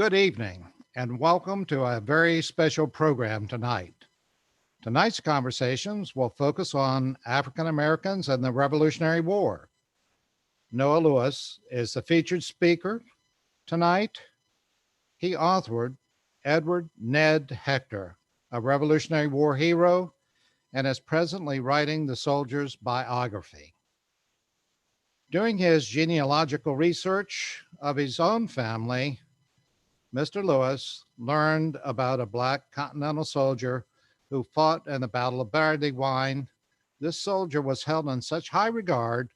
Good evening, and welcome to a very special program tonight. Tonight's conversations will focus on African Americans and the Revolutionary War. Noah Lewis is the featured speaker tonight. He authored Edward Ned Hector, a Revolutionary War hero, and is presently writing the soldier's biography. Doing his genealogical research of his own family, Mr. Lewis learned about a Black continental soldier who fought in the Battle of Brandywine. This soldier was held in such high regard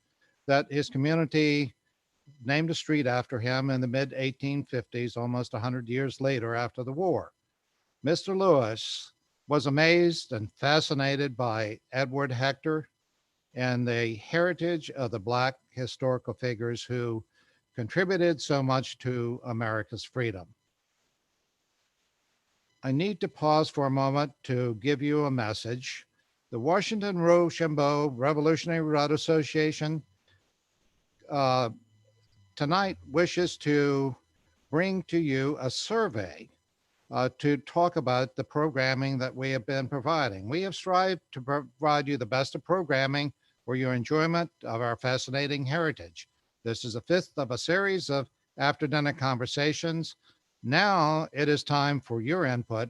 that his community named a street after him in the mid-1850s, almost 100 years later after the war. Mr. Lewis was amazed and fascinated by Edward Hector and the heritage of the Black historical figures who contributed so much to America's freedom. I need to pause for a moment to give you a message. The Washington-Rochambeau Revolutionary Road Association tonight wishes to bring to you a survey to talk about the programming that we have been providing. We have strived to provide you the best of programming for your enjoyment of our fascinating heritage. This is the fifth of a series of after-dinner conversations. Now it is time for your input.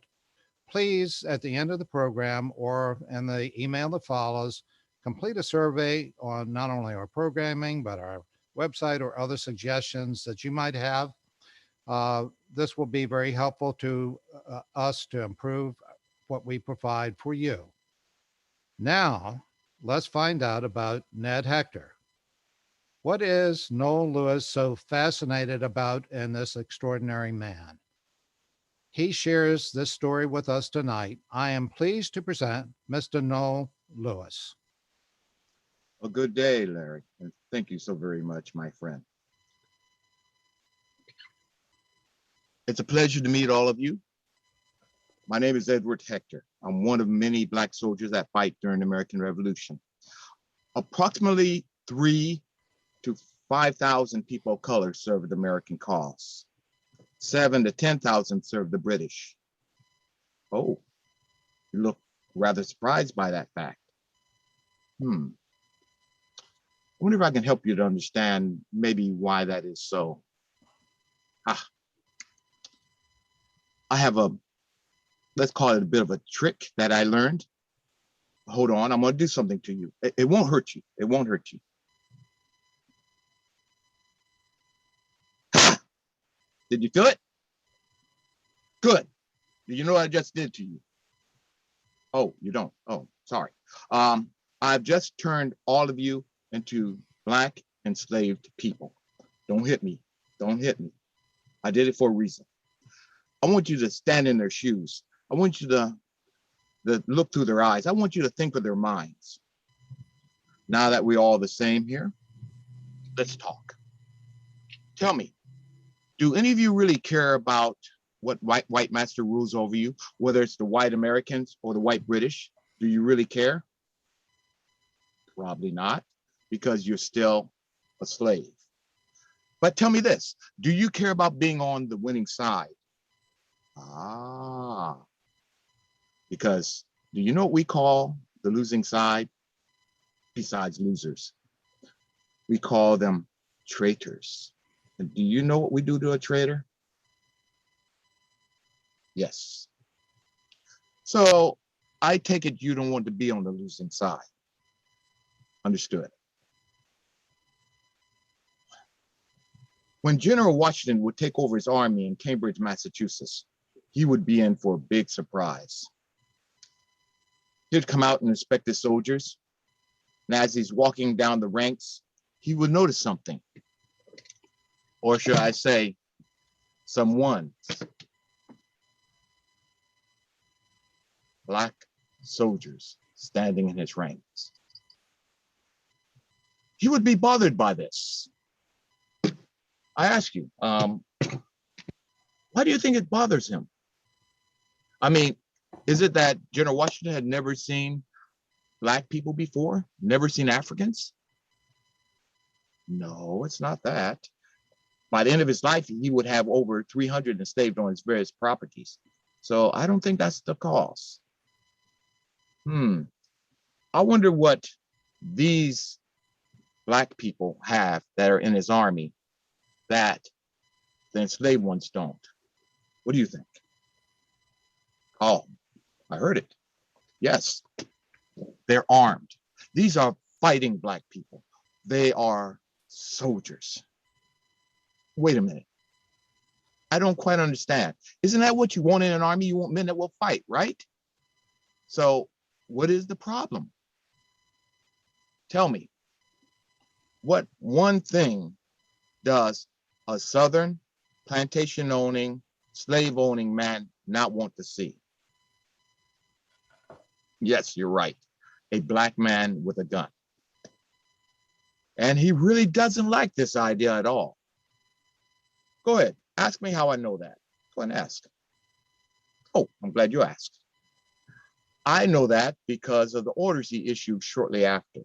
Please, at the end of the program or in the email that follows, complete a survey on not only our programming, but our website or other suggestions that you might have. This will be very helpful to us to improve what we provide for you. Now, let's find out about Ned Hector. What is Noel Lewis so fascinated about in this extraordinary man? He shares this story with us tonight. I am pleased to present Mr. Noel Lewis. A good day, Larry, and thank you so very much, my friend. It's a pleasure to meet all of you. My name is Edward Hector. I'm one of many Black soldiers that fight during the American Revolution. Approximately 3,000 to 5,000 people of color served the American cause. 7,000 to 10,000 served the British. Oh, you look rather surprised by that fact. I wonder if I can help you to understand maybe why that is so. I have let's call it a bit of a trick that I learned. Hold on, I'm gonna do something to you. It won't hurt you, it won't hurt you. Did you feel it? Good. Do you know what I just did to you? Oh, you don't. Oh, sorry. I've just turned all of you into Black enslaved people. Don't hit me. Don't hit me. I did it for a reason. I want you to stand in their shoes. I want you to look through their eyes. I want you to think with their minds. Now that we're all the same here, let's talk. Tell me, do any of you really care about what white master rules over you, whether it's the white Americans or the white British? Do you really care? Probably not, because you're still a slave. But tell me this, do you care about being on the winning side? Because do you know what we call the losing side? Besides losers, we call them traitors. And do you know what we do to a traitor? Yes. So I take it you don't want to be on the losing side. Understood. When General Washington would take over his army in Cambridge, Massachusetts, he would be in for a big surprise. He'd come out and inspect the soldiers. And as he's walking down the ranks, he would notice something. Or should I say, someone. Black soldiers standing in his ranks. He would be bothered by this. I ask you, why do you think it bothers him? I mean, is it that General Washington had never seen Black people before? Never seen Africans? No, it's not that. By the end of his life, he would have over 300 enslaved on his various properties. So I don't think that's the cause. I wonder what these Black people have that are in his army that the enslaved ones don't. What do you think? Oh, I heard it. Yes, they're armed. These are fighting Black people. They are soldiers. Wait a minute. I don't quite understand. Isn't that what you want in an army? You want men that will fight, right? So what is the problem? Tell me, what one thing does a Southern plantation owning, slave owning man not want to see? Yes, you're right. A Black man with a gun. And he really doesn't like this idea at all. Go ahead, ask me how I know that. Go ahead and ask. Oh, I'm glad you asked. I know that because of the orders he issued shortly after.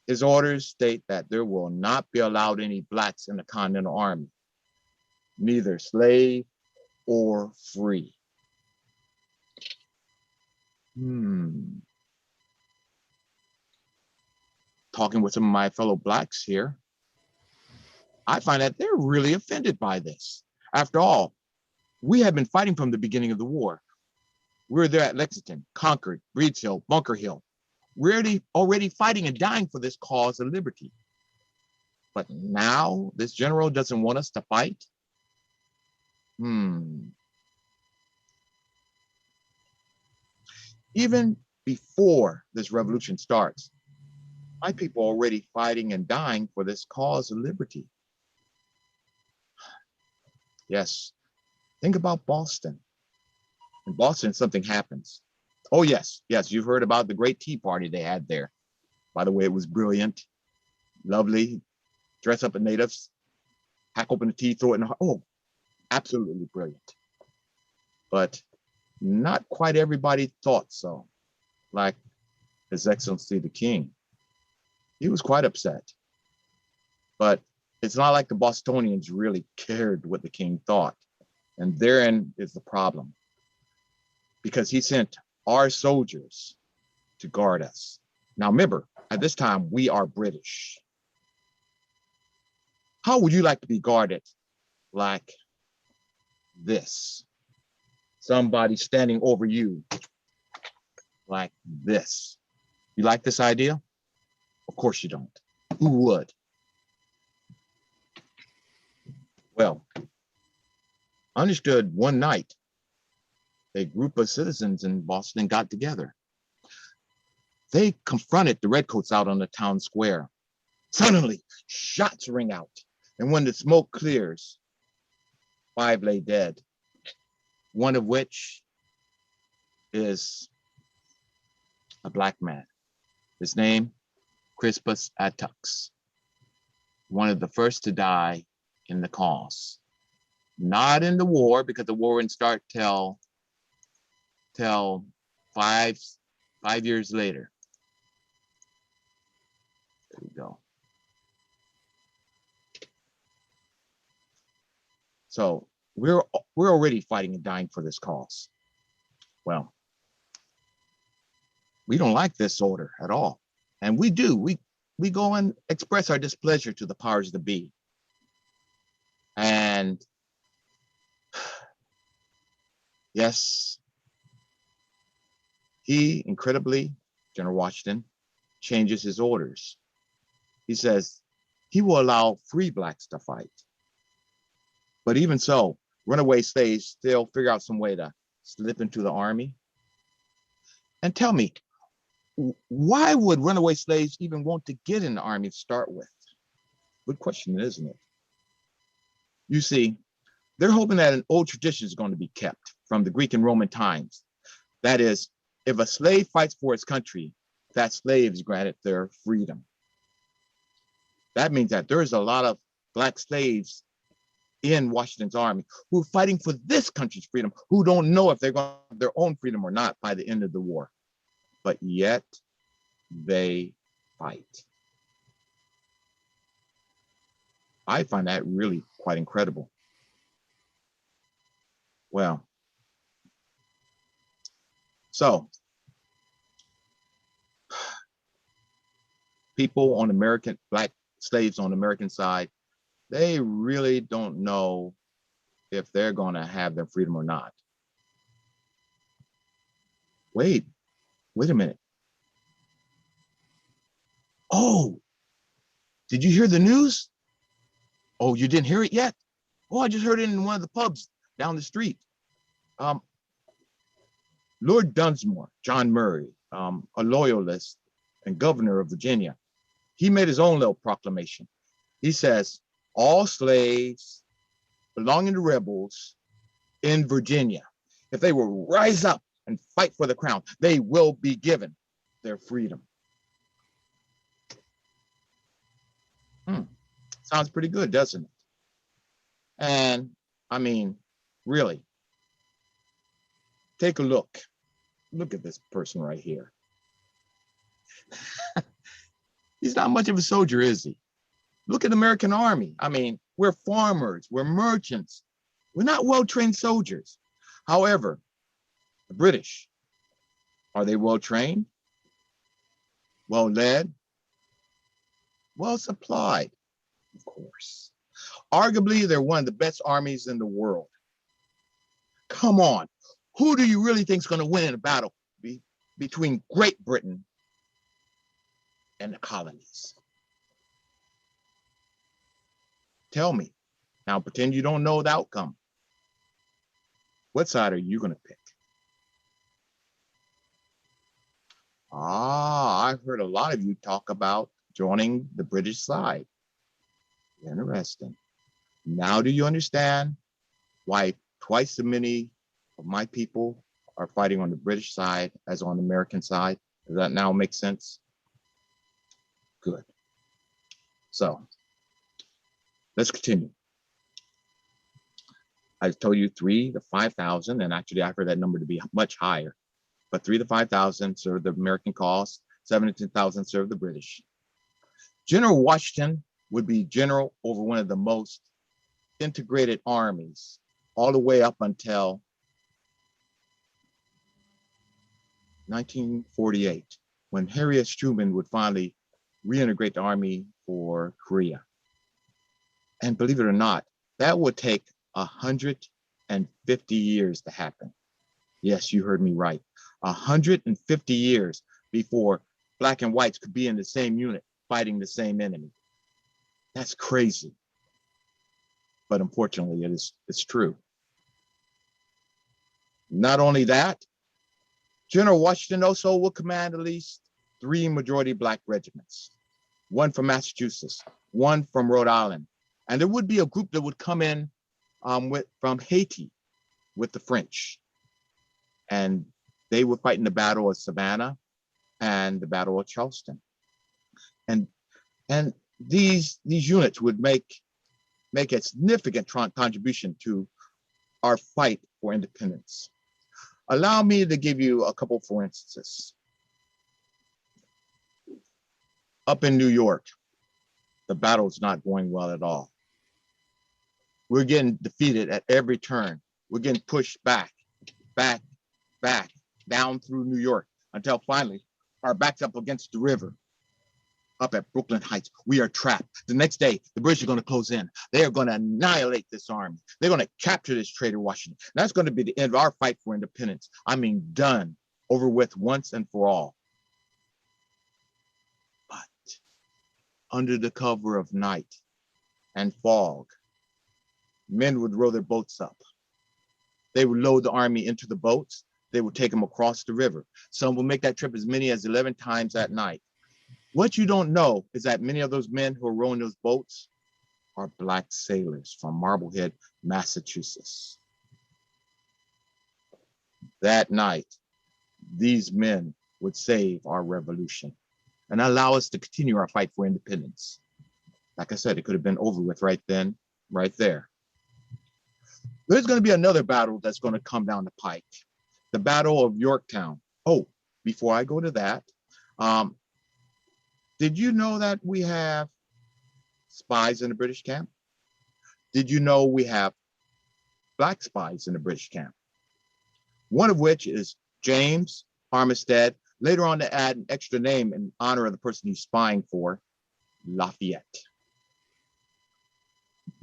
His orders state that there will not be allowed any Blacks in the Continental Army, neither slave or free. Talking with some of my fellow Blacks here, I find that they're really offended by this. After all, we have been fighting from the beginning of the war. We were there at Lexington, Concord, Breeds Hill, Bunker Hill. We're already fighting and dying for this cause of liberty. But now this general doesn't want us to fight? Even before this revolution starts, my people are already fighting and dying for this cause of liberty. Yes, think about Boston. In Boston, something happens. Oh, yes, you've heard about the great tea party they had there. By the way, it was brilliant, lovely, dress up the natives, hack open the tea, throw it in the heart. Oh, absolutely brilliant. But not quite everybody thought so, like His Excellency the King. He was quite upset. But it's not like the Bostonians really cared what the king thought. And therein is the problem. Because he sent our soldiers to guard us. Now remember, at this time, we are British. How would you like to be guarded? Like this. Somebody standing over you like this. You like this idea? Of course you don't. Who would? Well, understood one night, a group of citizens in Boston got together. They confronted the redcoats out on the town square. Suddenly, shots ring out. And when the smoke clears, 5 lay dead. One of which is a Black man. His name, Crispus Attucks. One of the first to die in the cause. Not in the war, because the war didn't start till 5 years later. There we go. So we're already fighting and dying for this cause. Well, we don't like this order at all. And we do. We go and express our displeasure to the powers that be. And yes, he incredibly, General Washington, changes his orders. He says he will allow free Blacks to fight. But even so, runaway slaves still figure out some way to slip into the army. And tell me, why would runaway slaves even want to get in the army to start with? Good question, isn't it? You see, they're hoping that an old tradition is going to be kept from the Greek and Roman times. That is, if a slave fights for his country, that slave is granted their freedom. That means that there's a lot of Black slaves in Washington's army who are fighting for this country's freedom, who don't know if they're going to have their own freedom or not by the end of the war. But yet they fight. I find that really quite incredible. Well, so people on black slaves on the American side, they really don't know if they're going to have their freedom or not. Wait a minute. Oh, did you hear the news? Oh, you didn't hear it yet? Oh, I just heard it in one of the pubs down the street. Lord Dunsmore, John Murray, a loyalist and governor of Virginia, he made his own little proclamation. He says, all slaves belonging to rebels in Virginia, if they will rise up and fight for the crown, they will be given their freedom. Sounds pretty good, doesn't it? And I mean, really, take a look. Look at this person right here. He's not much of a soldier, is he? Look at the American Army. I mean, we're farmers, we're merchants. We're not well-trained soldiers. However, the British, are they well-trained? Well-led? Well-supplied, of course. Arguably, they're one of the best armies in the world. Come on, who do you really think is going to win in a battle between Great Britain and the colonies? Tell me. Now pretend you don't know the outcome. What side are you going to pick? I've heard a lot of you talk about joining the British side. Interesting. Now do you understand why twice as many of my people are fighting on the British side as on the American side? Does that now make sense? Good. So let's continue. I told you 3,000 to 5,000, and actually I heard that number to be much higher, but 3,000 to 5,000 served the American cause, 7,000 to 10,000 served the British. General Washington would be general over one of the most integrated armies all the way up until 1948, when Harry S. Truman would finally reintegrate the army for Korea. And believe it or not, that would take 150 years to happen. Yes, you heard me right. 150 years before black and whites could be in the same unit fighting the same enemy. That's crazy. But unfortunately, it's true. Not only that, General Washington also will command at least 3 majority black regiments, 1 from Massachusetts, 1 from Rhode Island. And there would be a group that would come in from Haiti with the French. And they would fight in the Battle of Savannah and the Battle of Charleston. And these units would make a significant contribution to our fight for independence. Allow me to give you a couple for instances. Up in New York, the battle's not going well at all. We're getting defeated at every turn. We're getting pushed back, down through New York until finally our back's up against the river. Up at Brooklyn Heights, we are trapped. The next day, the British are going to close in. They are going to annihilate this army. They're going to capture this traitor Washington. That's going to be the end of our fight for independence. I mean, done, over with once and for all. But under the cover of night and fog, men would row their boats up. They would load the army into the boats. They would take them across the river. Some will make that trip as many as 11 times at night. What you don't know is that many of those men who are rowing those boats are black sailors from Marblehead, Massachusetts. That night, these men would save our revolution and allow us to continue our fight for independence. Like I said, it could have been over with right then, right there. There's going to be another battle that's going to come down the pike, the Battle of Yorktown. Oh, before I go to that, did you know that we have spies in the British camp? Did you know we have black spies in the British camp? One of which is James Armistead. Later on, to add an extra name in honor of the person he's spying for, Lafayette.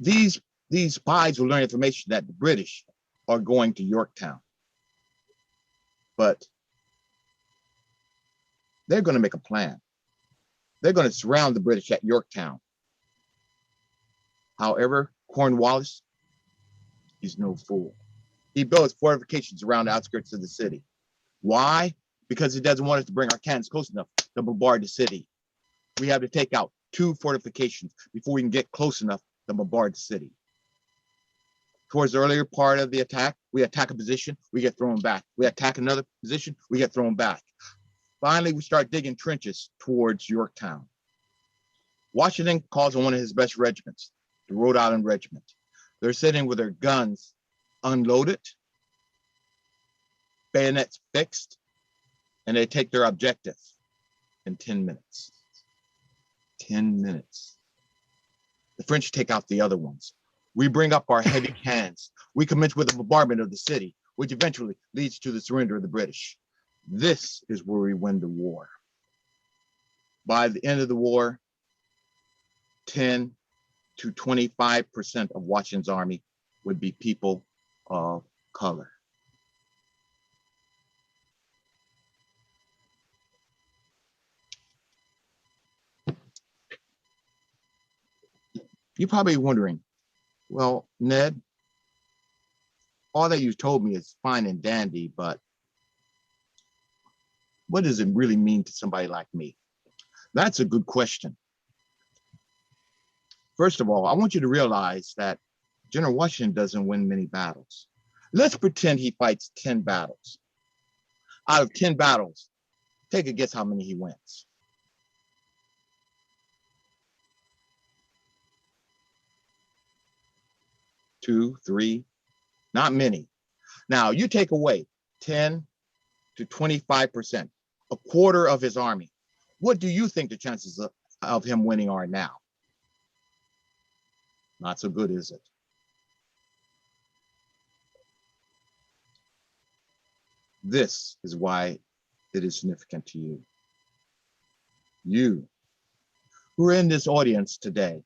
These spies will learn information that the British are going to Yorktown. But they're going to make a plan. They're going to surround the British at Yorktown. However, Cornwallis is no fool. He builds fortifications around the outskirts of the city. Why? Because he doesn't want us to bring our cannons close enough to bombard the city. We have to take out 2 fortifications before we can get close enough to bombard the city. Towards the earlier part of the attack, we attack a position, we get thrown back. We attack another position, we get thrown back. Finally, we start digging trenches towards Yorktown. Washington calls on one of his best regiments, the Rhode Island Regiment. They're sitting with their guns unloaded, bayonets fixed, and they take their objective in 10 minutes. 10 minutes. The French take out the other ones. We bring up our heavy cannons. We commence with the bombardment of the city, which eventually leads to the surrender of the British. This is where we win the war. By the end of the war, 10 to 25% of Washington's army would be people of color. You're probably wondering, well, Ned, all that you told me is fine and dandy, but what does it really mean to somebody like me? That's a good question. First of all, I want you to realize that General Washington doesn't win many battles. Let's pretend he fights 10 battles. Out of 10 battles, take a guess how many he wins. 2, 3, not many. Now, you take away 10 to 25%, a quarter of his army. What do you think the chances of him winning are now? Not so good, is it? This is why it is significant to you. You who are in this audience today,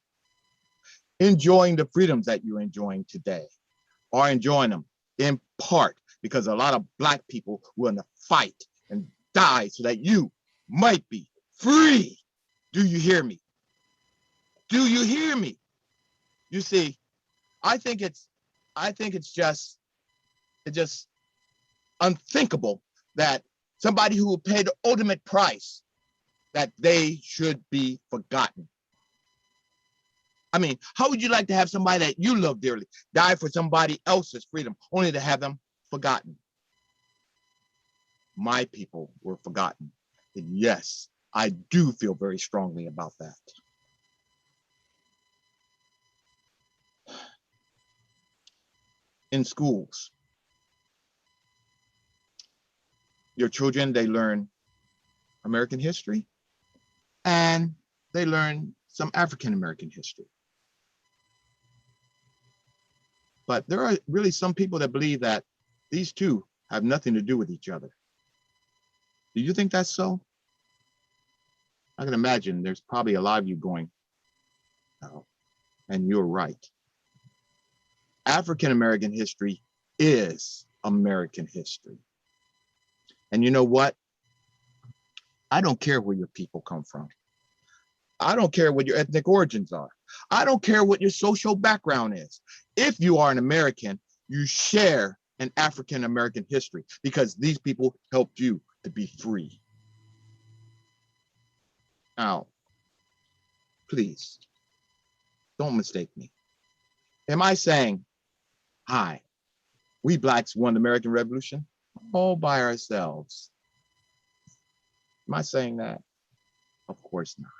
enjoying the freedoms that you're enjoying today, are enjoying them in part because a lot of Black people willing to fight and die so that you might be free. Do you hear me? Do you hear me? You see, I think it's just unthinkable that somebody who will pay the ultimate price, that they should be forgotten. I mean, how would you like to have somebody that you love dearly die for somebody else's freedom, only to have them forgotten? My people were forgotten. And yes, I do feel very strongly about that. In schools, your children, they learn American history and they learn some African American history. But there are really some people that believe that these two have nothing to do with each other. Do you think that's so? I can imagine there's probably a lot of you going, oh, and you're right. African American history is American history. And you know what? I don't care where your people come from. I don't care what your ethnic origins are. I don't care what your social background is. If you are an American, you share an African American history because these people helped you to be free. Now, please, don't mistake me. Am I saying, hi, we Blacks won the American Revolution all by ourselves? Am I saying that? Of course not.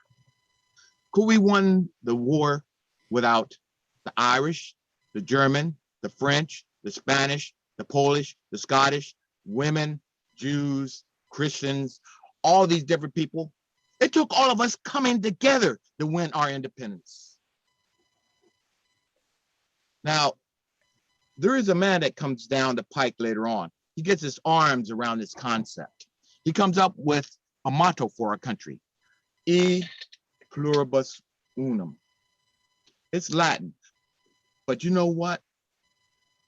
Could we win the war without the Irish, the German, the French, the Spanish, the Polish, the Scottish, women, Jews, Christians, all these different people? It took all of us coming together to win our independence. Now, there is a man that comes down the pike later on. He gets his arms around this concept. He comes up with a motto for our country, E pluribus unum. It's Latin, but you know what?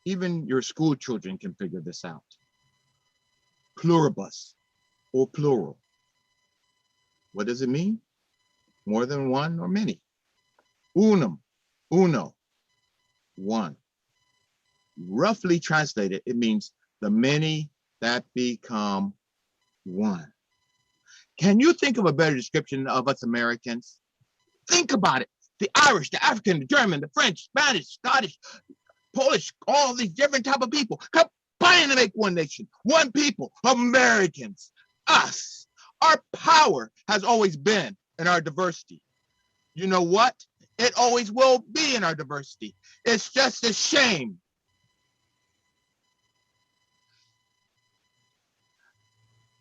Even your school children can figure this out. Pluribus, or plural. What does it mean? More than one or many. Unum, uno, one. Roughly translated, it means the many that become one. Can you think of a better description of us Americans? Think about it. The Irish, the African, the German, the French, Spanish, Scottish, Polish, all these different type of people combining to make one nation, one people, Americans, us. Our power has always been in our diversity. You know what? It always will be in our diversity. It's just a shame.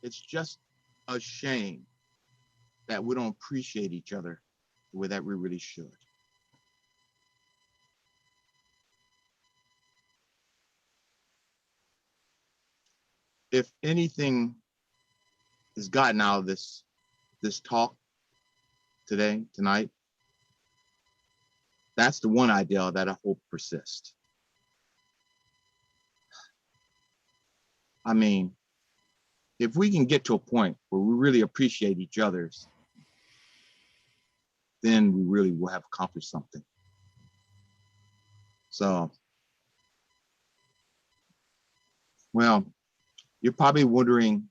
It's just a shame that we don't appreciate each other the way that we really should. If anything is gotten out of this talk tonight, that's the one idea that I hope persists. I mean, if we can get to a point where we really appreciate each other's, then we really will have accomplished something. So, well, you're probably wondering,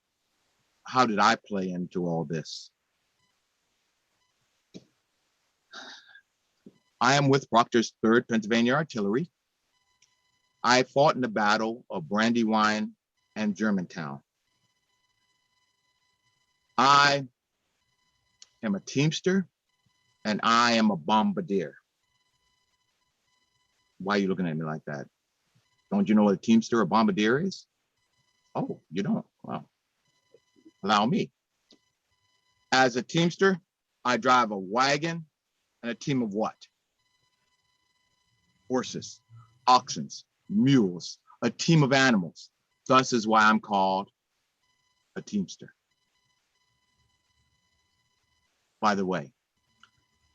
how did I play into all this? I am with Proctor's 3rd Pennsylvania Artillery. I fought in the Battle of Brandywine and Germantown. I am a teamster and I am a bombardier. Why are you looking at me like that? Don't you know what a teamster or bombardier is? Oh, you don't? Well, allow me. As a teamster, I drive a wagon and a team of what? Horses, oxen, mules, a team of animals. Thus is why I'm called a teamster. By the way,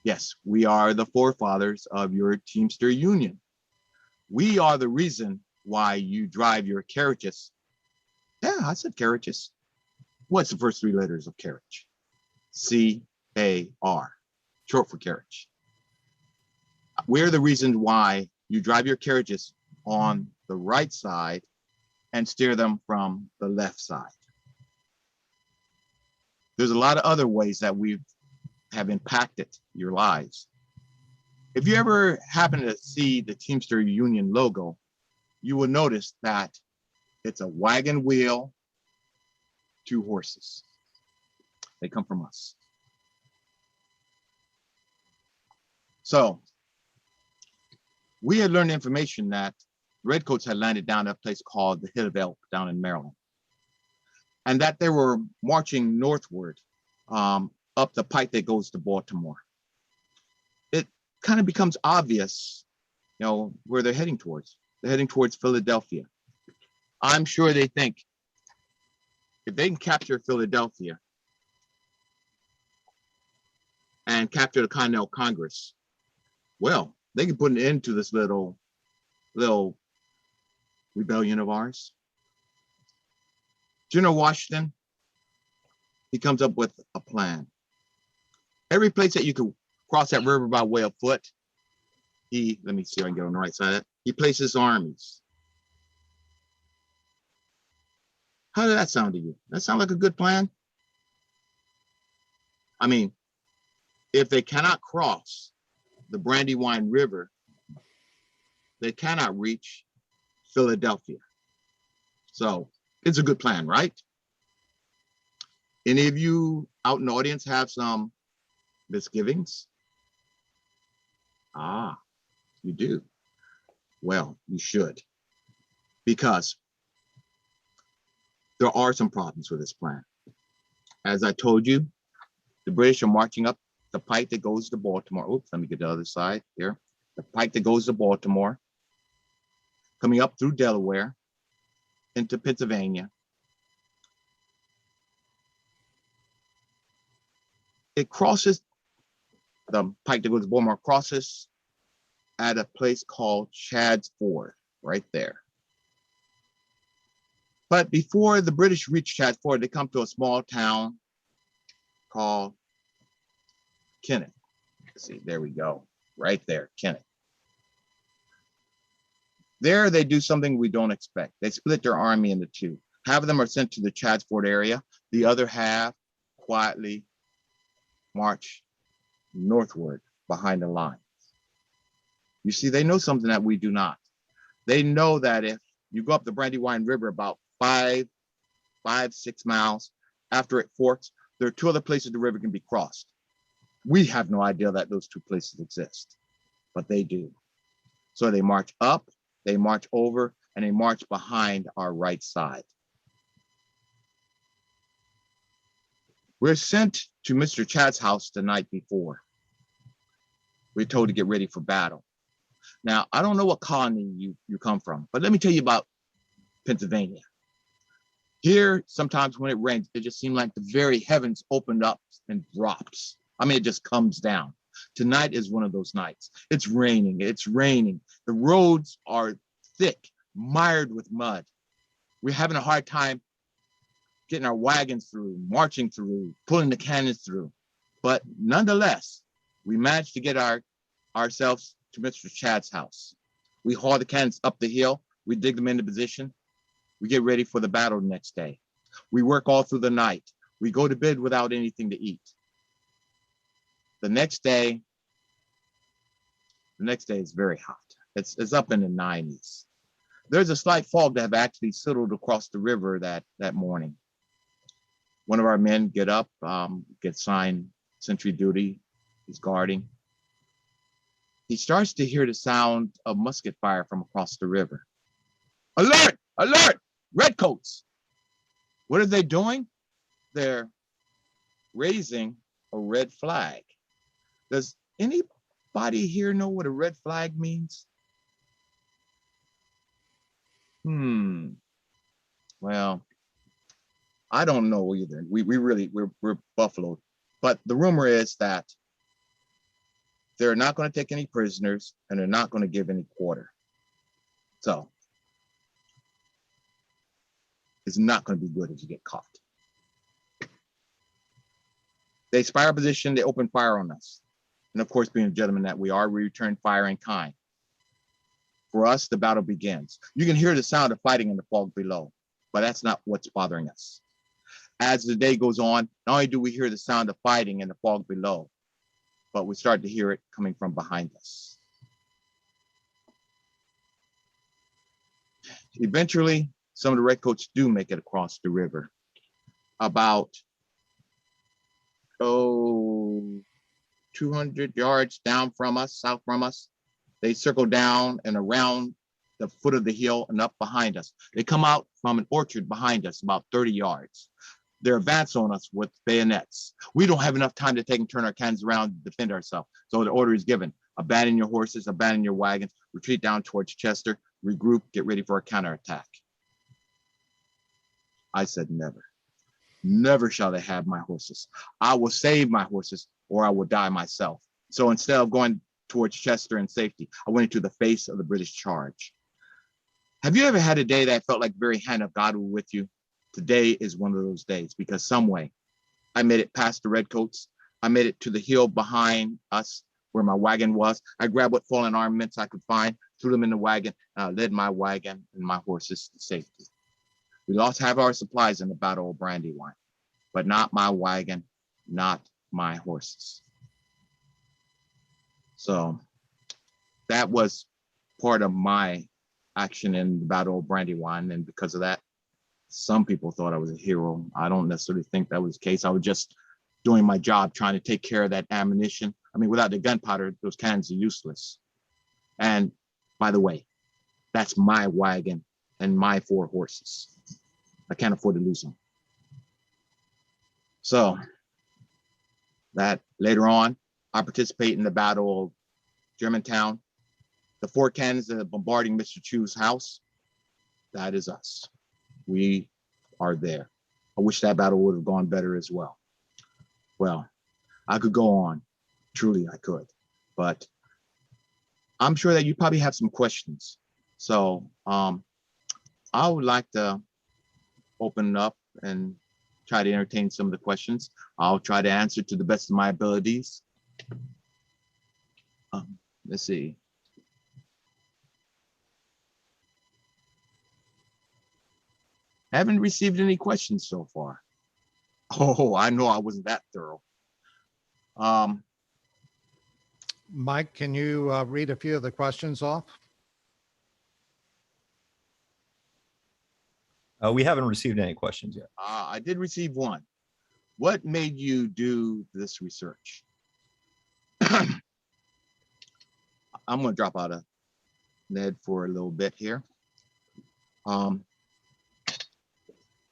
yes, we are the forefathers of your Teamster Union. We are the reason why you drive your carriages. Yeah, I said carriages. What's the first 3 letters of carriage? C-A-R, short for carriage. We're the reason why you drive your carriages on the right side and steer them from the left side. There's a lot of other ways that we have impacted your lives. If you ever happen to see the Teamster Union logo, you will notice that it's a wagon wheel, 2 horses. They come from us. So we had learned information that Redcoats had landed down at a place called the Hill of Elk down in Maryland, and that they were marching northward up the pike that goes to Baltimore. It kind of becomes obvious, you know, where they're heading towards. They're heading towards Philadelphia. I'm sure they think if they can capture Philadelphia and capture the Continental Congress, well, they can put an end to this little rebellion of ours. General Washington, he comes up with a plan. Every place that you could cross that river by way of foot, let me see if I can get on the right side of it. He places armies. How did that sound to you? That sound like a good plan? I mean, if they cannot cross the Brandywine River, they cannot reach Philadelphia. So it's a good plan, right? Any of you out in the audience have some misgivings? Ah, you do. Well, you should, because there are some problems with this plan. As I told you, the British are marching up the pike that goes to Baltimore. Oops, let me get the other side here. The pike that goes to Baltimore. coming up through Delaware into Pennsylvania. It crosses the pike that goes to Baltimore, crosses at a place called Chad's Ford, right there. But before the British reach Chad's Ford, they come to a small town called Kennett. Let's see, there we go, right there, Kennett. There they do something we don't expect. They split their army into two. Half of them are sent to the Chad's Ford area. The other half quietly march northward behind the lines. You see, they know something that we do not. They know that if you go up the Brandywine River about 5, 6 miles after it forks, there are two other places the river can be crossed. We have no idea that those two places exist, but they do. So they march up, they march over, and they march behind our right side. We're sent to Mr. Chad's house the night before. We're told to get ready for battle. Now, I don't know what colony you come from, but let me tell you about Pennsylvania. Here, sometimes when it rains, it just seems like the very heavens opened up and drops. I mean, it just comes down. Tonight is one of those nights. It's raining, it's raining. The roads are thick, mired with mud. We're having a hard time getting our wagons through, marching through, pulling the cannons through. But nonetheless, we managed to get ourselves to Mr. Chad's house. We haul the cannons up the hill, we dig them into position, we get ready for the battle the next day. We work all through the night. We go to bed without anything to eat. The next day is very hot. It's up in the 90s. There's a slight fog that have actually settled across the river that morning. One of our men get up, gets assigned sentry duty. He's guarding. He starts to hear the sound of musket fire from across the river. Alert! Alert! Redcoats! What are they doing? They're raising a red flag. Does anybody here know what a red flag means? Well, I don't know either. We're Buffalo. But the rumor is that they're not going to take any prisoners and they're not going to give any quarter. So it's not going to be good if you get caught. They spy our position, they open fire on us. And of course, being a gentleman that we are, we return fire in kind. For us, the battle begins. You can hear the sound of fighting in the fog below, but that's not what's bothering us. As the day goes on, not only do we hear the sound of fighting in the fog below, but we start to hear it coming from behind us. Eventually, some of the redcoats do make it across the river. About 200 yards down from us, south from us. They circle down and around the foot of the hill and up behind us. They come out from an orchard behind us, about 30 yards. They're advancing on us with bayonets. We don't have enough time to take and turn our cannons around and defend ourselves. So the order is given: abandon your horses, abandon your wagons, retreat down towards Chester, regroup, get ready for a counterattack. I said, never. Never shall they have my horses. I will save my horses or I will die myself. So instead of going towards Chester in safety, I went into the face of the British charge. Have you ever had a day that felt like the very hand of God was with you? Today is one of those days, because some way I made it past the redcoats. I made it to the hill behind us where my wagon was. I grabbed what fallen armaments I could find, threw them in the wagon, and I led my wagon and my horses to safety. We lost half our supplies in the Battle of Brandywine, but not my wagon, not my horses. So that was part of my action in the Battle of Brandywine. And because of that, some people thought I was a hero. I don't necessarily think that was the case. I was just doing my job, trying to take care of that ammunition. I mean, without the gunpowder, those cannons are useless. And by the way, that's my wagon and my 4 horses. I can't afford to lose them. So that later on, I participate in the Battle of Germantown. the four cannons that are bombarding Mr. Chu's house, that is us. We are there. I wish that battle would have gone better as well. Well, I could go on. Truly, I could. But I'm sure that you probably have some questions. So I would like to open up and try to entertain some of the questions. I'll try to answer to the best of my abilities. Let's see. I haven't received any questions so far. Oh, I know I wasn't that thorough. Mike, can you read a few of the questions off? We haven't received any questions yet. I did receive one. What made you do this research? I'm going to drop out of Ned for a little bit here.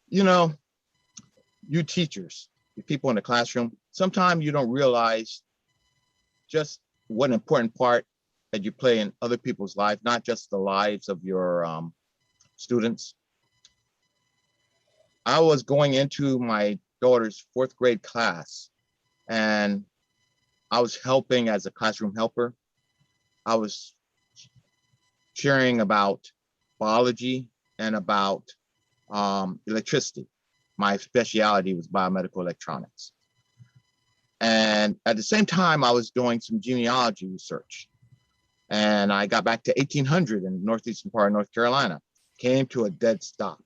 You know, you teachers, you people in the classroom, sometimes you don't realize just what an important part that you play in other people's lives, not just the lives of your students. I was going into my daughter's 4th grade class, and I was helping as a classroom helper. I was sharing about biology and about electricity. My specialty was biomedical electronics. And at the same time, I was doing some genealogy research. And I got back to 1800 in the northeastern part of North Carolina, came to a dead stop.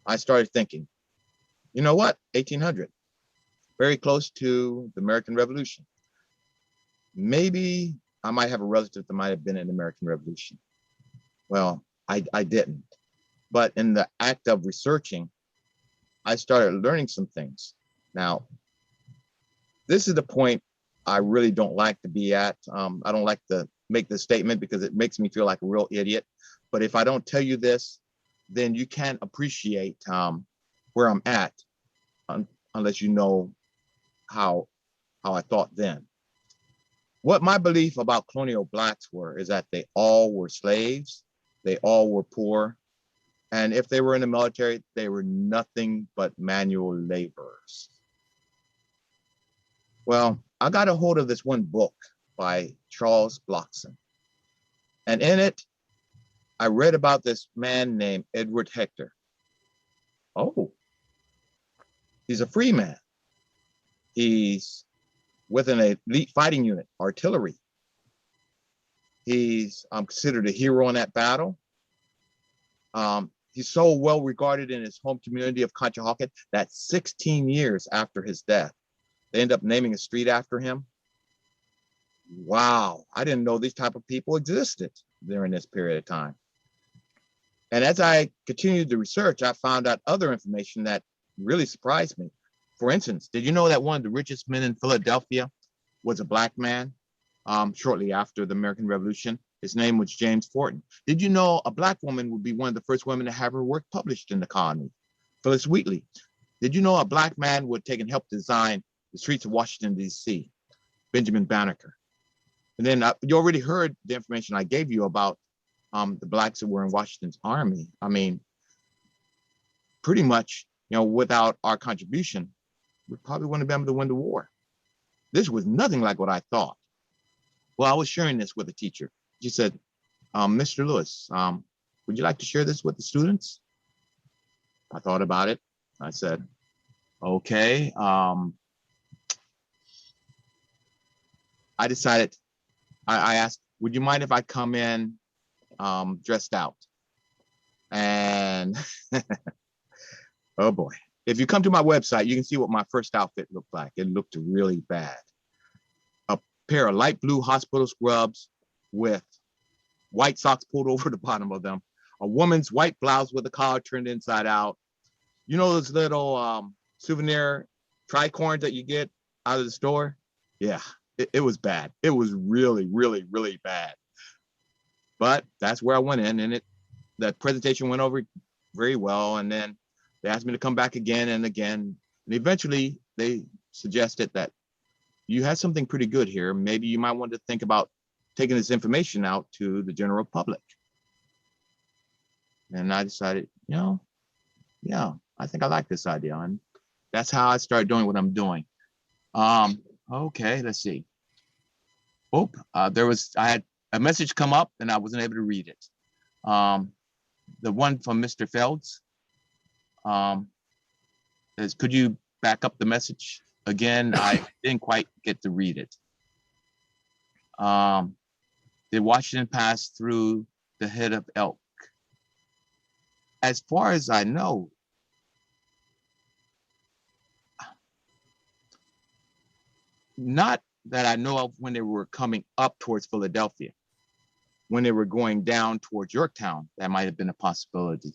I started thinking, you know what, 1800, very close to the American Revolution. Maybe I might have a relative that might have been in the American Revolution. Well, I didn't. But in the act of researching, I started learning some things. Now, this is the point I really don't like to be at. I don't like to make this statement because it makes me feel like a real idiot. But if I don't tell you this, then you can't appreciate where I'm at unless you know how I thought then. What my belief about colonial blacks is that they all were slaves, they all were poor, and if they were in the military, they were nothing but manual laborers. Well, I got a hold of this one book by Charles Blockson, and in it, I read about this man named Edward Hector. Oh, he's a free man. He's with an elite fighting unit, artillery. He's considered a hero in that battle. He's so well regarded in his home community of Conshohocken that 16 years after his death, they end up naming a street after him. Wow, I didn't know these type of people existed during this period of time. And as I continued the research, I found out other information that really surprised me. For instance, did you know that one of the richest men in Philadelphia was a black man shortly after the American Revolution? His name was James Forten. Did you know a black woman would be one of the first women to have her work published in the colony? Phyllis Wheatley. Did you know a black man would take and help design the streets of Washington, D.C.? Benjamin Banneker. And then you already heard the information I gave you about the blacks that were in Washington's army. I mean, pretty much, without our contribution, we probably wouldn't have been able to win the war. This was nothing like what I thought. Well, I was sharing this with a teacher. She said, Mr. Lewis, would you like to share this with the students? I thought about it. I said, okay. I decided, I asked, would you mind if I come in dressed out? And oh boy, if you come to my website, you can see what my first outfit looked like. It looked really bad. A pair of light blue hospital scrubs with white socks pulled over the bottom of them, a woman's white blouse with the collar turned inside out. You know those little souvenir tricorns that you get out of the store? Yeah, it was bad. It was really, really, really bad. But that's where I went in, and that presentation went over very well. And then they asked me to come back again and again. And eventually they suggested that you had something pretty good here. Maybe you might want to think about taking this information out to the general public. And I decided, yeah, I think I like this idea. And that's how I started doing what I'm doing. Okay, let's see. Oh, I had a message come up and I wasn't able to read it. The one from Mr. Felds is, could you back up the message again? I didn't quite get to read it. Did Washington pass through the head of Elk? As far as I know, not that I know of when they were coming up towards Philadelphia. When they were going down towards Yorktown, that might have been a possibility.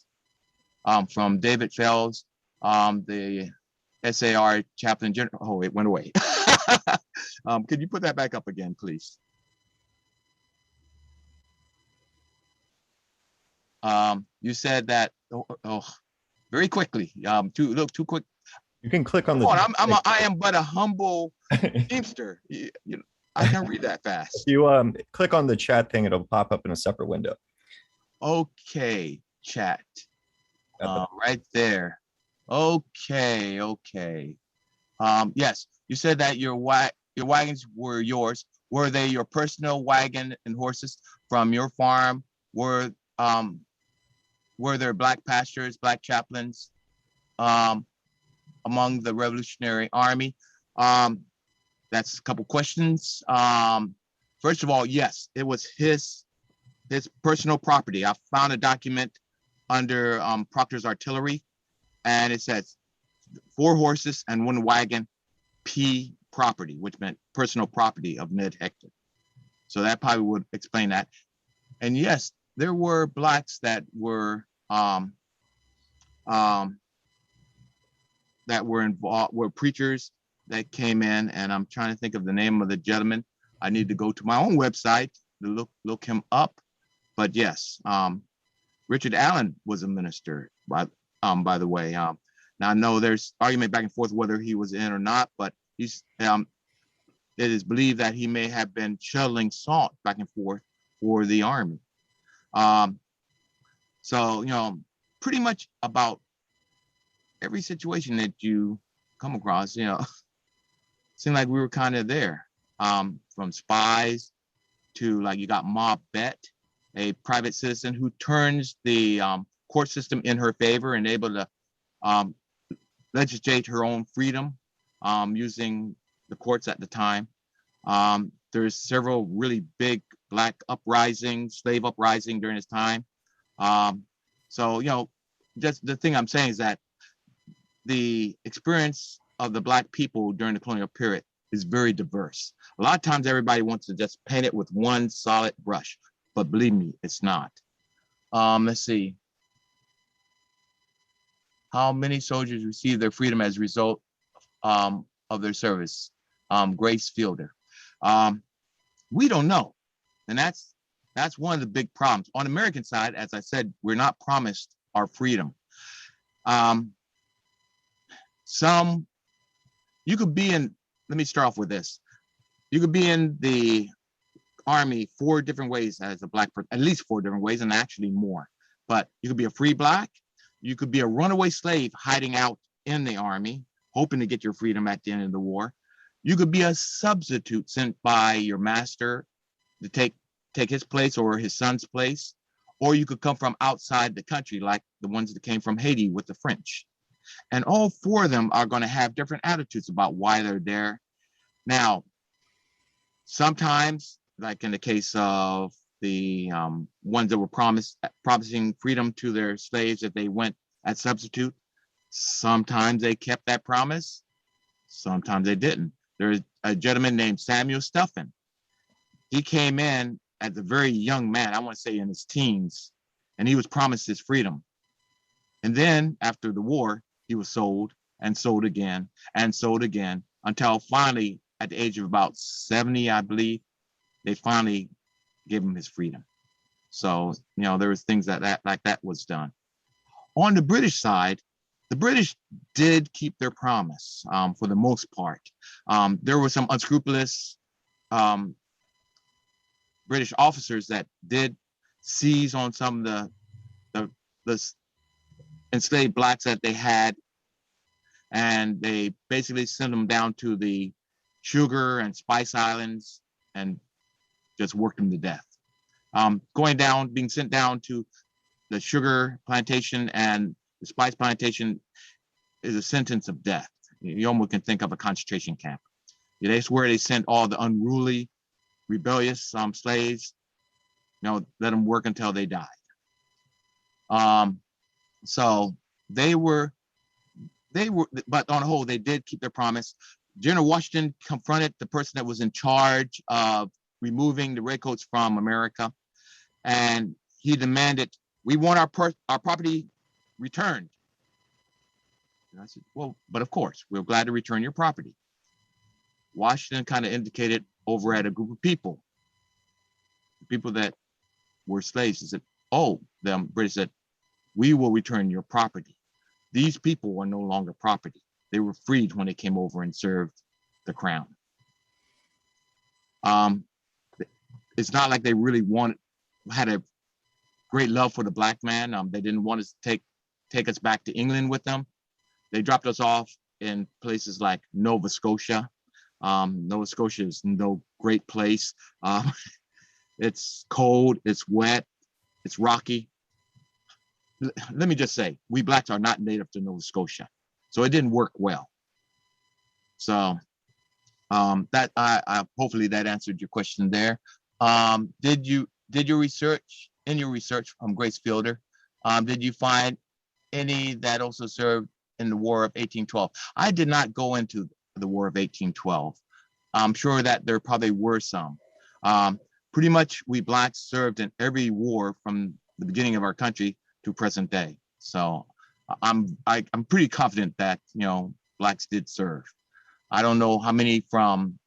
From David Fells, the SAR chaplain general. Oh, it went away. Could you put that back up again, please? You said that, very quickly, too quick. You can click on the. I am but a humble teamster. I can read that fast. You click on the chat thing, it'll pop up in a separate window. Okay, chat. Right there. Okay. Yes, you said that your wagons were yours. Were they your personal wagon and horses from your farm? Were there black pastors, black chaplains among the Revolutionary Army? That's a couple questions. First of all, yes, it was his personal property. I found a document under Proctor's artillery, and it says 4 horses and 1 wagon, P property, which meant personal property of Ned Hector. So that probably would explain that. And yes, there were blacks that were involved, were preachers that came in, and I'm trying to think of the name of the gentleman. I need to go to my own website to look him up. But yes, Richard Allen was a minister, by the way. Now I know there's argument back and forth whether he was in or not, but it is believed that he may have been shuttling salt back and forth for the army. So pretty much about every situation that you come across, seemed like we were kind of there. From spies to, like, you got Ma Bet, a private citizen who turns the court system in her favor and able to legislate her own freedom using the courts at the time. There's several really big black uprisings, slave uprising during his time. So just the thing I'm saying is that the experience of the black people during the colonial period is very diverse. A lot of times everybody wants to just paint it with one solid brush, but believe me, it's not. Let's see. How many soldiers received their freedom as a result of their service? Grace Fielder. We don't know. And that's one of the big problems. On the American side, as I said, we're not promised our freedom. You could be in, let me start off with this. You could be in the army 4 different ways as a black person, at least 4 different ways, and actually more. But you could be a free black, you could be a runaway slave hiding out in the army, hoping to get your freedom at the end of the war. You could be a substitute sent by your master to take his place or his son's place, or you could come from outside the country, like the ones that came from Haiti with the French. And all 4 of them are going to have different attitudes about why they're there. Now, sometimes, like in the case of the ones that were promising freedom to their slaves if they went as substitute, sometimes they kept that promise, sometimes they didn't. There's a gentleman named Samuel Stuffin. He came in as a very young man, I want to say in his teens, and he was promised his freedom. And then after the war, he was sold and sold again and sold again until finally, at the age of about 70, I believe, they finally gave him his freedom. So, there was things like that was done. On the British side, the British did keep their promise for the most part. There were some unscrupulous British officers that did seize on some of the enslaved blacks that they had, and they basically sent them down to the sugar and spice islands and just worked them to death. Being sent down to the sugar plantation and the spice plantation is a sentence of death. You almost can think of a concentration camp. That's where they sent all the unruly, rebellious slaves, let them work until they died. So they were, but on the whole, they did keep their promise. General Washington confronted the person that was in charge of removing the redcoats from America, and he demanded, "We want our property returned." And I said, "Well, but of course, we're glad to return your property." Washington kind of indicated over at a group of people that were slaves. He said, "Oh," the British said, "We will return your property. These people were no longer property. They were freed when they came over and served the crown." It's not like they really had a great love for the black man. They didn't want us to take us back to England with them. They dropped us off in places like Nova Scotia. Nova Scotia is no great place. It's cold, it's wet, it's rocky. Let me just say, we blacks are not native to Nova Scotia, so it didn't work well. So that hopefully that answered your question there. Did your research from Grace Fielder, did you find any that also served in the War of 1812? I did not go into the War of 1812. I'm sure that there probably were some. Pretty much we blacks served in every war from the beginning of our country to present day. So I'm pretty confident that blacks did serve. I don't know how many from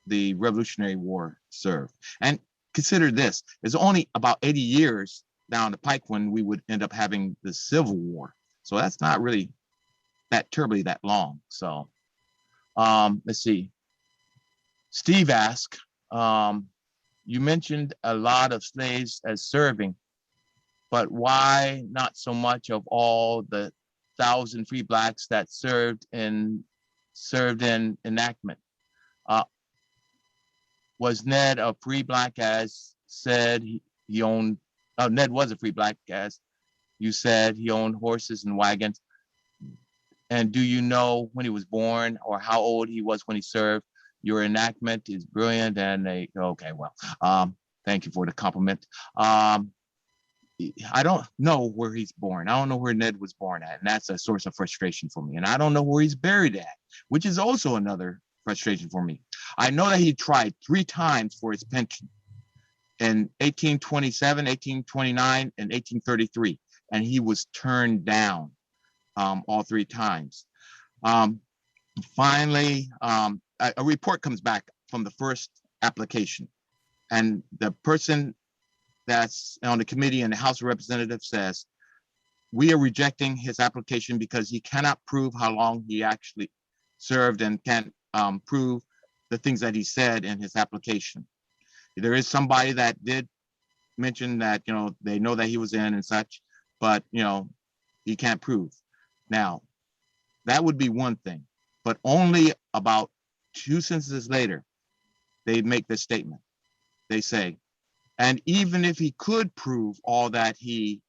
the Revolutionary War served. And consider this, it's only about 80 years down the pike when we would end up having the Civil War. So that's not really that terribly that long. So let's see. Steve asked, you mentioned a lot of slaves as serving, but why not so much of all the 1,000 free blacks that served in enactment? Was Ned a free black as said he owned? Ned was a free black as you said he owned horses and wagons. And do you know when he was born or how old he was when he served? Your enactment is brilliant. And okay, well, thank you for the compliment. I don't know where he's born. I don't know where Ned was born at. And that's a source of frustration for me. And I don't know where he's buried at, which is also another frustration for me. I know that he tried 3 times for his pension in 1827, 1829, and 1833. And he was turned down all 3 times. Finally, a report comes back from the first application, and the person that's on the committee in the House of Representatives says, we are rejecting his application because he cannot prove how long he actually served and can't prove the things that he said in his application. There is somebody that did mention that, they know that he was in and such, but, he can't prove. Now, that would be one thing, but only about 2 sentences later, they make this statement. They say, and even if he could prove all that he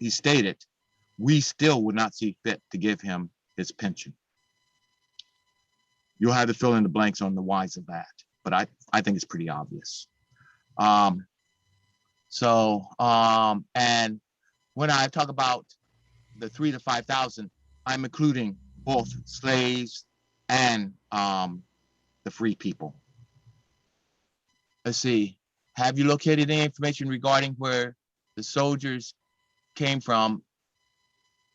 stated, we still would not see fit to give him his pension. You'll have to fill in the blanks on the whys of that, but I think it's pretty obvious. And when I talk about the 3,000 to 5,000, I'm including both slaves and the free people. Let's see. Have you located any information regarding where the soldiers came from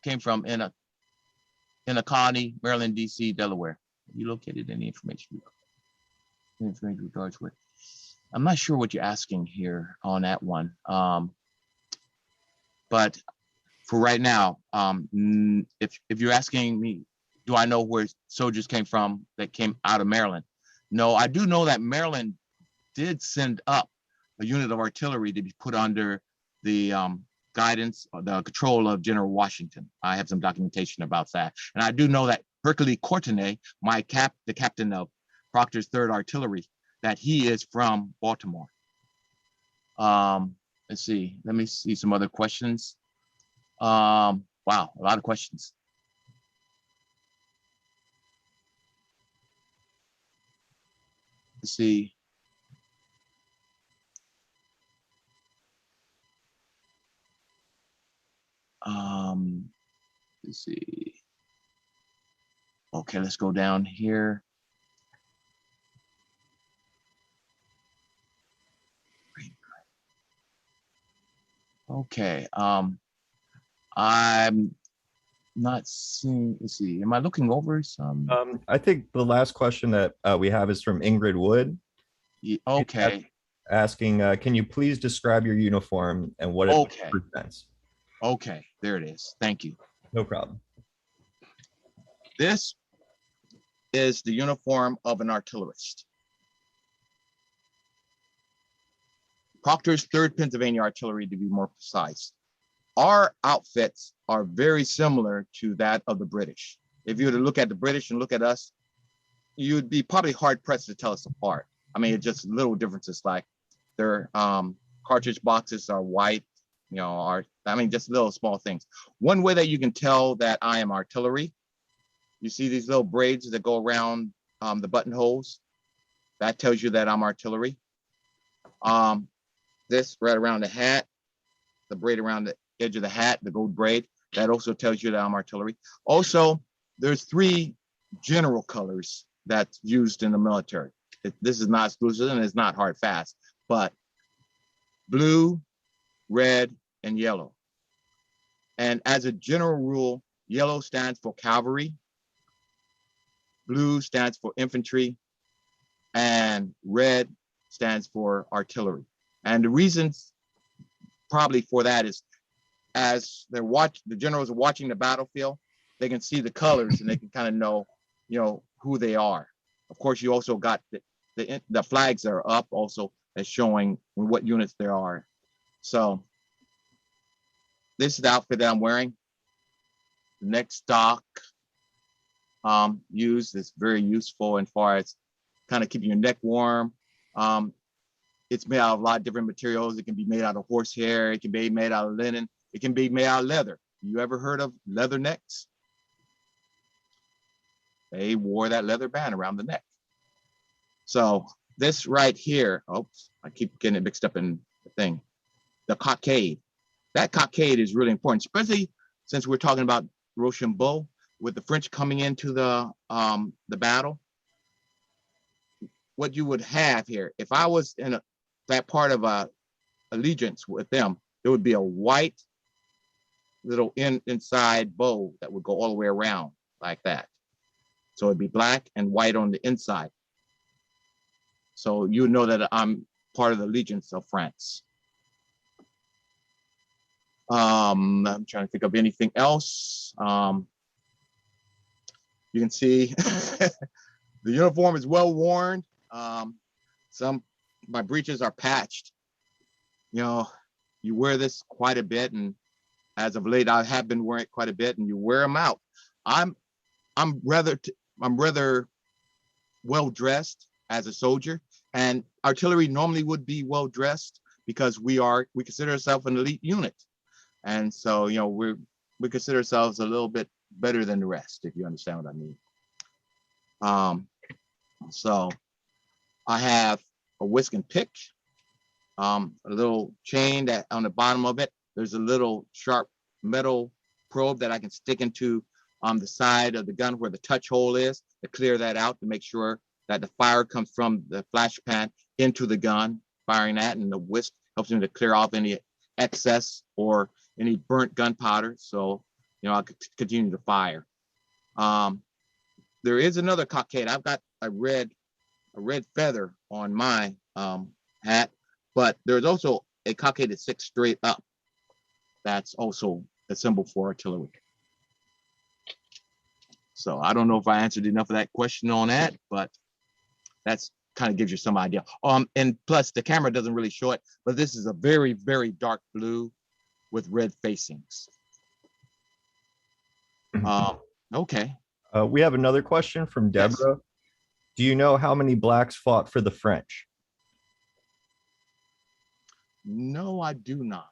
in a colony, Maryland, DC, Delaware? Have you located any information regards where? I'm not sure what you're asking here on that one. But for right now, if you're asking me, do I know where soldiers came from that came out of Maryland? No, I do know that Maryland did send up a unit of artillery to be put under the guidance or the control of General Washington. I have some documentation about that. And I do know that Hercule Courtenay, the captain of Proctor's 3rd Artillery, that he is from Baltimore. Let's see, let me see some other questions. Wow, a lot of questions. Let's see. Let's see. Okay, let's go down here. Okay, I'm not seeing, let's see, am I looking over some? I think the last question that we have is from Ingrid Wood. Okay. Asking, can you please describe your uniform and what it represents? Okay, there it is. Thank you. No problem. This is the uniform of an artillerist. Proctor's 3rd Pennsylvania Artillery, to be more precise. Our outfits are very similar to that of the British. If you were to look at the British and look at us, you'd be probably hard pressed to tell us apart. I mean, it's just little differences, like their cartridge boxes are white, you know, just little small things. One way that you can tell that I am artillery, you see these little braids that go around the buttonholes. That tells you that I'm artillery. This right around the hat, the braid around the edge of the hat, the gold braid, that also tells you that I'm artillery. Also, there's 3 general colors that's used in the military. This is not exclusive and it's not hard fast, but blue, red, and yellow. And as a general rule, yellow stands for cavalry, blue stands for infantry, and red stands for artillery. And the reasons probably for that is as the generals are watching the battlefield, they can see the colors and they can kind of know, who they are. Of course, you also got the flags that are up also as showing what units there are. So this is the outfit that I'm wearing. The neck stock used is very useful as far as kind of keeping your neck warm. It's made out of a lot of different materials. It can be made out of horsehair. It can be made out of linen. It can be made out of leather. You ever heard of leather necks? They wore that leather band around the neck. So this right here, oops, I keep getting it mixed up in the thing. The cockade. That cockade is really important, especially since we're talking about Rochambeau with the French coming into the battle. What you would have here, if I was in that part of a allegiance with them, there would be a white little inside bow that would go all the way around like that. So it'd be black and white on the inside. So you know that I'm part of the allegiance of France. I'm trying to think of anything else. You can see the uniform is well worn. My breeches are patched. You wear this quite a bit, and as of late, I have been wearing it quite a bit, and you wear them out. I'm rather well dressed as a soldier, and artillery normally would be well dressed because we consider ourselves an elite unit, and so we consider ourselves a little bit better than the rest, if you understand what I mean. So I have a whisk and pick, a little chain that on the bottom of it, there's a little sharp metal probe that I can stick into the side of the gun where the touch hole is to clear that out to make sure that the fire comes from the flash pan into the gun, firing that, and the whisk helps me to clear off any excess or any burnt gunpowder. So, I could continue to fire. There is another cockade. I've got a red feather on my hat, but there's also a cockade that sticks straight up. That's also a symbol for artillery. So I don't know if I answered enough of that question on that, but that's kind of gives you some idea. And plus the camera doesn't really show it, but this is a very, very dark blue with red facings. Okay. We have another question from Deborah. Yes. Do you know how many blacks fought for the French? No, I do not.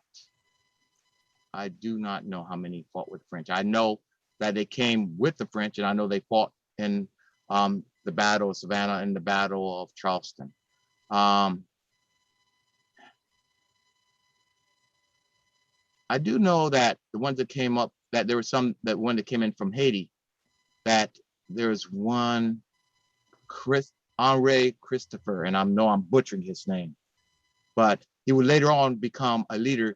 I do not know how many fought with French. I know that they came with the French, and I know they fought in the Battle of Savannah and the Battle of Charleston. I do know that the ones that came up, that there were some that one that came in from Haiti, that there's one Henri Christopher, and I know I'm butchering his name, but he would later on become a leader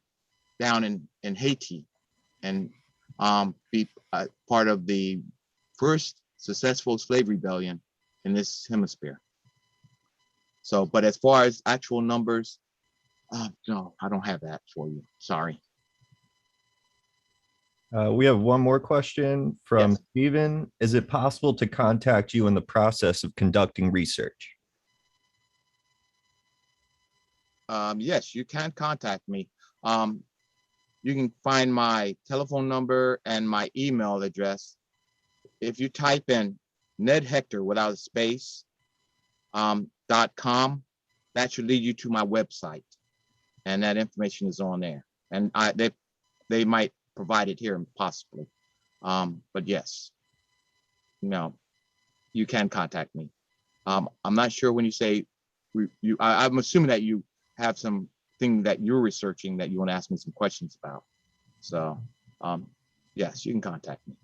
down in Haiti and be part of the first successful slave rebellion in this hemisphere. So, but as far as actual numbers, no, I don't have that for you. Sorry. We have one more question from Stephen. Is it possible to contact you in the process of conducting research? Yes, you can contact me. You can find my telephone number and my email address. If you type in Ned Hector without a space, .com, that should lead you to my website. And that information is on there. And they might provide it here possibly. But yes, no, you can contact me. I'm not sure when you say, I'm assuming that you have some thing that you're researching that you want to ask me some questions about. So yes, you can contact me.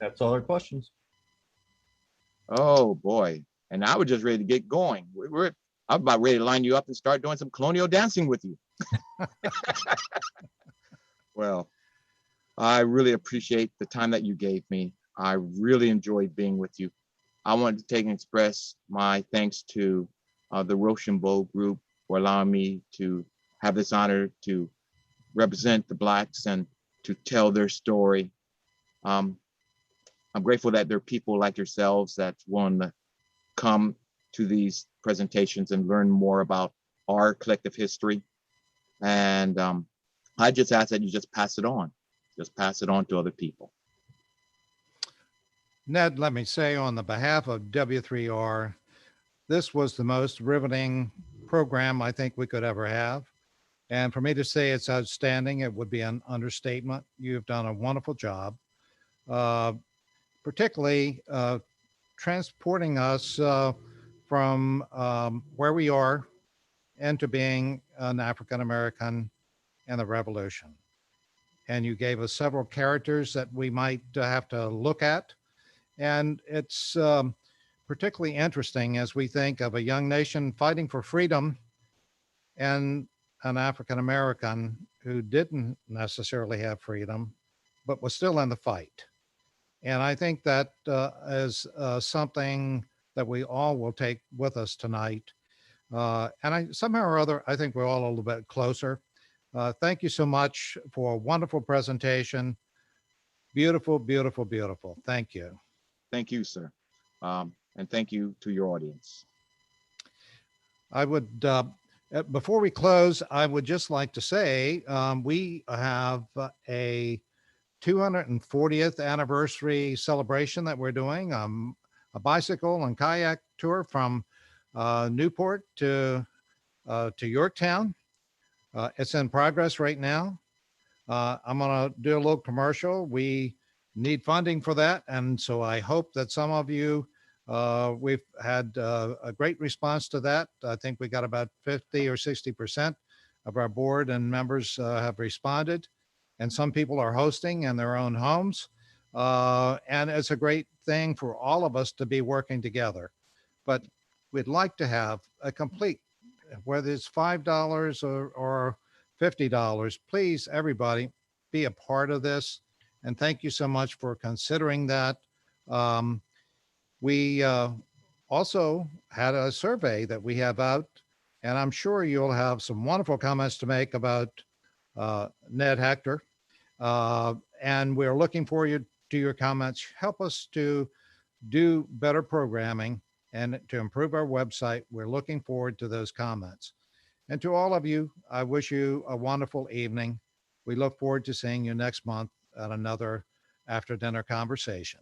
That's all our questions. Oh boy. And I was just ready to get going. I'm about ready to line you up and start doing some colonial dancing with you. Well, I really appreciate the time that you gave me. I really enjoyed being with you. I wanted to take and express my thanks to the Rochambeau group for allowing me to have this honor to represent the Blacks and to tell their story. I'm grateful that there are people like yourselves that want to come to these presentations and learn more about our collective history. And I just ask that you just pass it on. Just pass it on to other people. Ned, let me say on the behalf of W3R, this was the most riveting program I think we could ever have. And for me to say it's outstanding, it would be an understatement. You've done a wonderful job, particularly transporting us from where we are into being an African-American in the Revolution. And you gave us several characters that we might have to look at. And it's particularly interesting as we think of a young nation fighting for freedom and an African-American who didn't necessarily have freedom, but was still in the fight. And I think that is something that we all will take with us tonight. And somehow or other, I think we're all a little bit closer. Thank you so much for a wonderful presentation. Beautiful, beautiful, beautiful. Thank you. Thank you, sir. And thank you to your audience. I would, before we close, I would just like to say we have a 240th anniversary celebration that we're doing, a bicycle and kayak tour from Newport to Yorktown. It's in progress right now. I'm going to do a little commercial. We need funding for that. And so I hope that some of you, we've had a great response to that. I think we got about 50 or 60% of our board and members have responded. And some people are hosting in their own homes. And it's a great thing for all of us to be working together. But we'd like to have a complete, whether it's $5 or $50, please, everybody, be a part of this. And thank you so much for considering that. We also had a survey that we have out, and I'm sure you'll have some wonderful comments to make about Ned Hector. And we're looking forward to your comments. Help us to do better programming and to improve our website. We're looking forward to those comments. And to all of you, I wish you a wonderful evening. We look forward to seeing you next month at another after dinner conversation.